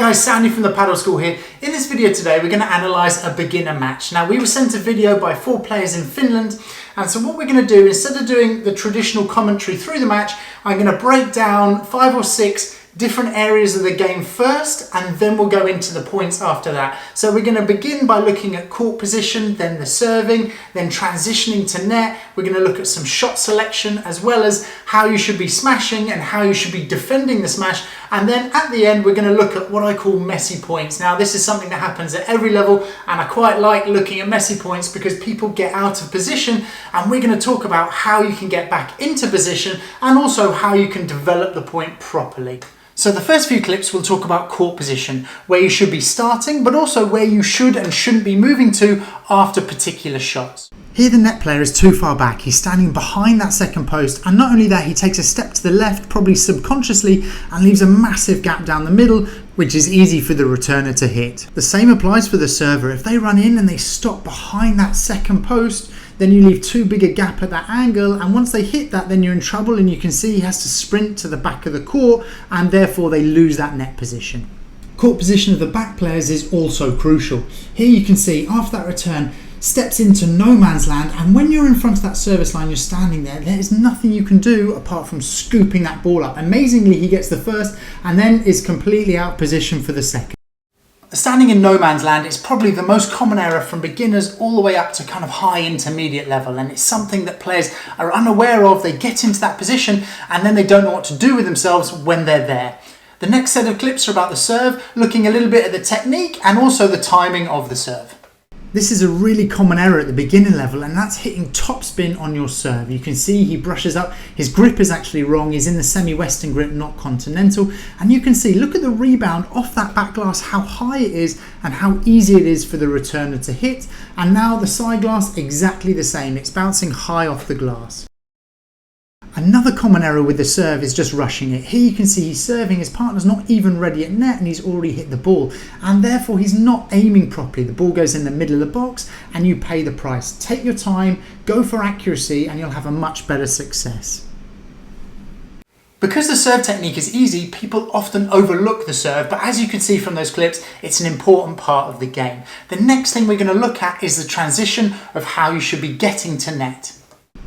guys, Sandy from the Padel School here. In this video today we're going to analyse a beginner match. Now we were sent a video by 4 players in Finland, and so what we're going to do, instead of doing the traditional commentary through the match, I'm going to break down 5 or 6 different areas of the game first, and then we'll go into the points after that. So we're going to begin by looking at court position, then the serving, then transitioning to net. We're going to look at some shot selection, as well as how you should be smashing and how you should be defending the smash. And then at the end, we're going to look at what I call messy points. Now this is something that happens at every level, and I quite like looking at messy points because people get out of position, and we're going to talk about how you can get back into position and also how you can develop the point properly. So the first few clips will talk about court position, where you should be starting, but also where you should and shouldn't be moving to after particular shots. Here the net player is too far back. He's standing behind that second post, and not only that, he takes a step to the left, probably subconsciously, and leaves a massive gap down the middle, which is easy for the returner to hit. The same applies for the server. If they run in and they stop behind that second post, then you leave too big a gap at that angle, and once they hit that, then you're in trouble, and you can see he has to sprint to the back of the court, and therefore they lose that net position. Court position of the back players is also crucial. Here you can see after that return, steps into no man's land, and when you're in front of that service line, you're standing there, there's nothing you can do apart from scooping that ball up. Amazingly, he gets the first and then is completely out of position for the second. Standing in no man's land is probably the most common error from beginners all the way up to kind of high intermediate level, and it's something that players are unaware of. They get into that position and then they don't know what to do with themselves when they're there. The next set of clips are about the serve, looking a little bit at the technique and also the timing of the serve. This is a really common error at the beginning level, and that's hitting topspin on your serve. You can see he brushes up, his grip is actually wrong, he's in the semi-western grip, not continental, and you can see, look at the rebound off that back glass, how high it is and how easy it is for the returner to hit, and now the side glass exactly the same, it's bouncing high off the glass. Another common error with the serve is just rushing it. Here you can see he's serving, his partner's not even ready at net and he's already hit the ball, and therefore he's not aiming properly. The ball goes in the middle of the box and you pay the price. Take your time, go for accuracy, and you'll have a much better success. Because the serve technique is easy, people often overlook the serve, but as you can see from those clips, it's an important part of the game. The next thing we're going to look at is the transition of how you should be getting to net.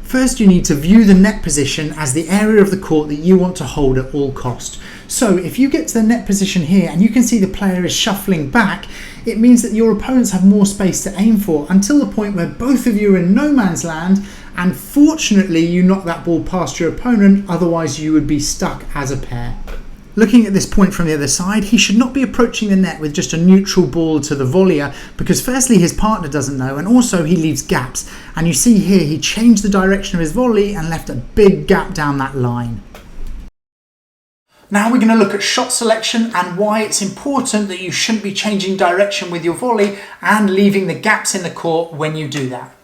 First, you need to view the net position as the area of the court that you want to hold at all cost. So if you get to the net position here and you can see the player is shuffling back, it means that your opponents have more space to aim for until the point where both of you are in no man's land, and fortunately you knock that ball past your opponent, otherwise you would be stuck as a pair. Looking at this point from the other side, he should not be approaching the net with just a neutral ball to the volleyer, because firstly his partner doesn't know, and also he leaves gaps. And you see here he changed the direction of his volley and left a big gap down that line. Now we're going to look at shot selection and why it's important that you shouldn't be changing direction with your volley and leaving the gaps in the court when you do that.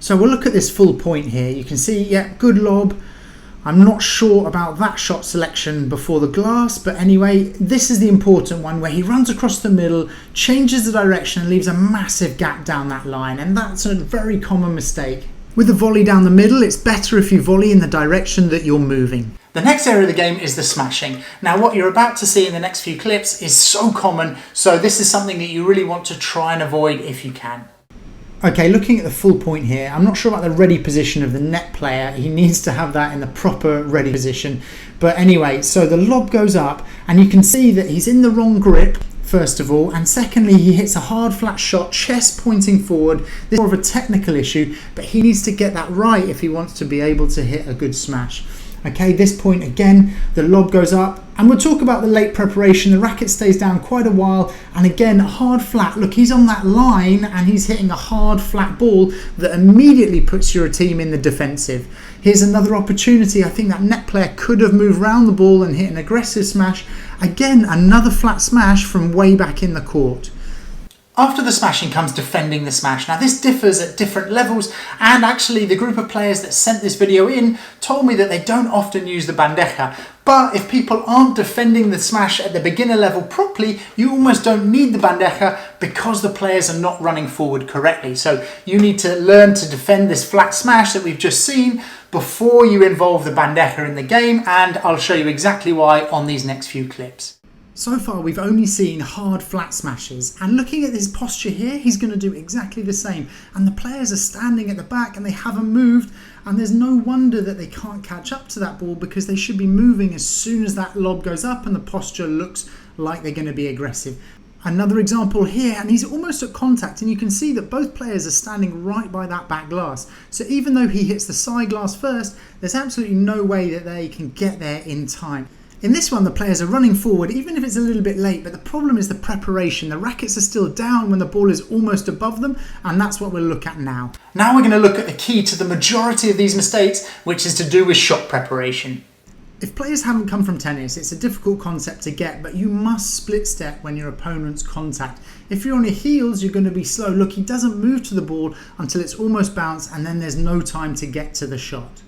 So we'll look at this full point here. You can see, yeah, good lob. I'm not sure about that shot selection before the glass, but anyway, this is the important one where he runs across the middle, changes the direction and leaves a massive gap down that line, and that's a very common mistake. With the volley down the middle, it's better if you volley in the direction that you're moving. The next area of the game is the smashing. Now what you're about to see in the next few clips is so common, so this is something that you really want to try and avoid if you can. Okay, looking at the full point here, I'm not sure about the ready position of the net player. He needs to have that in the proper ready position. But anyway, so the lob goes up and you can see that he's in the wrong grip, first of all, and secondly, he hits a hard flat shot, chest pointing forward. This is more of a technical issue, but he needs to get that right if he wants to be able to hit a good smash. Okay, this point again, the lob goes up, and we'll talk about the late preparation. The racket stays down quite a while, and again, hard flat. Look, he's on that line and he's hitting a hard flat ball that immediately puts your team in the defensive. Here's another opportunity. I think that net player could have moved around the ball and hit an aggressive smash. Again, another flat smash from way back in the court. After the smashing comes defending the smash. Now this differs at different levels, and actually the group of players that sent this video in told me that they don't often use the bandeja. But if people aren't defending the smash at the beginner level properly, you almost don't need the bandeja because the players are not running forward correctly. So you need to learn to defend this flat smash that we've just seen before you involve the bandeja in the game, and I'll show you exactly why on these next few clips. So far we've only seen hard flat smashes, and looking at his posture here, he's going to do exactly the same. And the players are standing at the back and they haven't moved, and there's no wonder that they can't catch up to that ball because they should be moving as soon as that lob goes up and the posture looks like they're going to be aggressive. Another example here, and he's almost at contact, and you can see that both players are standing right by that back glass. So even though he hits the side glass first, there's absolutely no way that they can get there in time. In this one, the players are running forward, even if it's a little bit late, but the problem is the preparation. The rackets are still down when the ball is almost above them, and that's what we'll look at now. Now we're going to look at the key to the majority of these mistakes, which is to do with shot preparation. If players haven't come from tennis, it's a difficult concept to get, but you must split step when your opponent's contact. If you're on your heels, you're going to be slow. Look, he doesn't move to the ball until it's almost bounced, and then there's no time to get to the shot.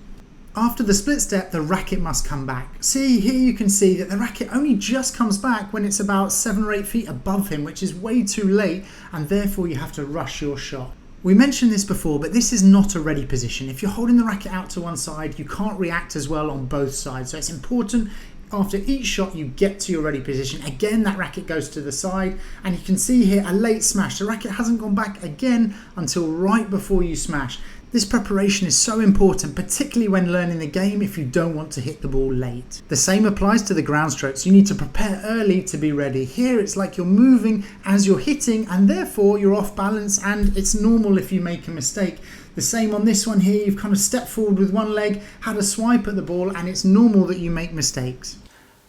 After the split step, the racket must come back. See, here you can see that the racket only just comes back when it's about 7 or 8 feet above him, which is way too late, and therefore you have to rush your shot. We mentioned this before, but this is not a ready position. If you're holding the racket out to one side, you can't react as well on both sides. So it's important after each shot you get to your ready position. Again, that racket goes to the side, and you can see here a late smash. The racket hasn't gone back again until right before you smash. This preparation is so important, particularly when learning the game if you don't want to hit the ball late. The same applies to the ground strokes. You need to prepare early to be ready. Here it's like you're moving as you're hitting, and therefore you're off balance, and it's normal if you make a mistake. The same on this one here. You've kind of stepped forward with one leg, had a swipe at the ball, and it's normal that you make mistakes.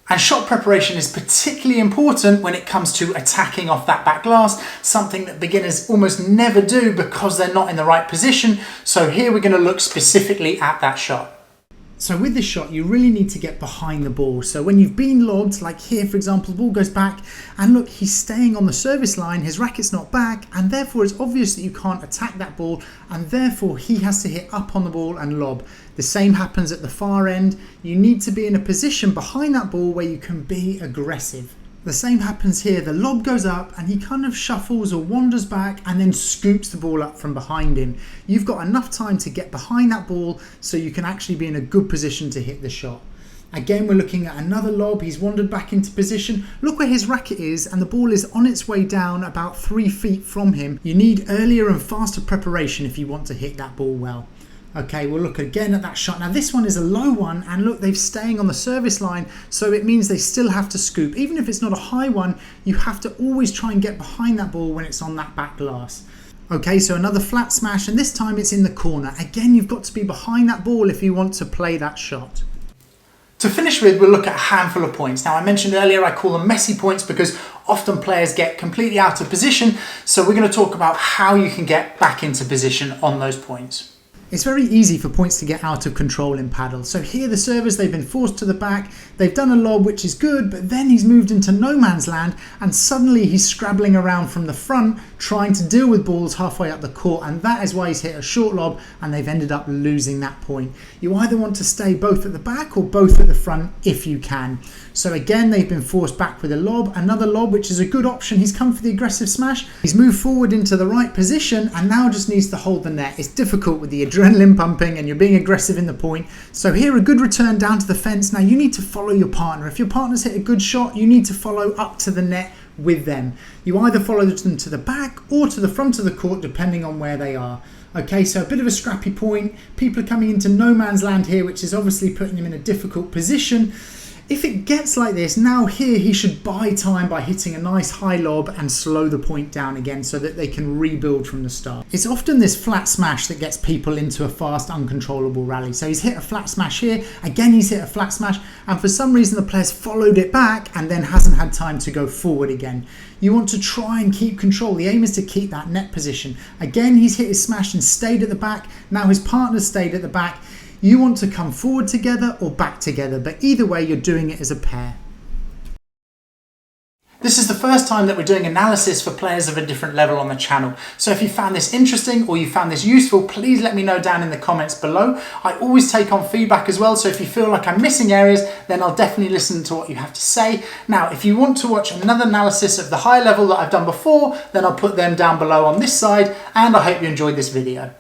And shot preparation is particularly important when it comes to attacking off that back glass, something that beginners almost never do because they're not in the right position. So here we're going to look specifically at that shot. So with this shot, you really need to get behind the ball. So when you've been lobbed, like here, for example, the ball goes back, and look, he's staying on the service line, his racket's not back, and therefore it's obvious that you can't attack that ball, and therefore he has to hit up on the ball and lob. The same happens at the far end. You need to be in a position behind that ball where you can be aggressive. The same happens here. The lob goes up and he kind of shuffles or wanders back and then scoops the ball up from behind him. You've got enough time to get behind that ball so you can actually be in a good position to hit the shot. Again, we're looking at another lob. He's wandered back into position. Look where his racket is, and the ball is on its way down about 3 feet from him. You need earlier and faster preparation if you want to hit that ball well. Okay, we'll look again at that shot. Now this one is a low one, and look, they're staying on the service line, so it means they still have to scoop. Even if it's not a high one, you have to always try and get behind that ball when it's on that back glass. Okay, so another flat smash, and this time it's in the corner. Again, you've got to be behind that ball if you want to play that shot. To finish with, we'll look at a handful of points. Now I mentioned earlier I call them messy points because often players get completely out of position, so we're going to talk about how you can get back into position on those points. It's very easy for points to get out of control in Padel. So here the servers, they've been forced to the back, they've done a lob which is good, but then he's moved into no man's land and suddenly he's scrabbling around from the front trying to deal with balls halfway up the court, and that is why he's hit a short lob and they've ended up losing that point. You either want to stay both at the back or both at the front if you can. So again, they've been forced back with a lob, another lob which is a good option. He's come for the aggressive smash, he's moved forward into the right position and now just needs to hold the net. It's difficult with the adrenaline pumping and you're being aggressive in the point. So here a good return down to the fence. Now you need to follow your partner. If your partner's hit a good shot, you need to follow up to the net with them. You either follow them to the back or to the front of the court depending on where they are. Okay, so a bit of a scrappy point. People are coming into no man's land here, which is obviously putting them in a difficult position. If it gets like this, now here he should buy time by hitting a nice high lob and slow the point down again so that they can rebuild from the start. It's often this flat smash that gets people into a fast, uncontrollable rally. So he's hit a flat smash here, again he's hit a flat smash, and for some reason the player's followed it back and then hasn't had time to go forward again. You want to try and keep control. The aim is to keep that net position. Again, he's hit his smash and stayed at the back. Now his partner's stayed at the back. You want to come forward together or back together, but either way you're doing it as a pair. This is the first time that we're doing analysis for players of a different level on the channel. So if you found this interesting or you found this useful, please let me know down in the comments below. I always take on feedback as well, so if you feel like I'm missing areas, then I'll definitely listen to what you have to say. Now, if you want to watch another analysis of the high level that I've done before, then I'll put them down below on this side, and I hope you enjoyed this video.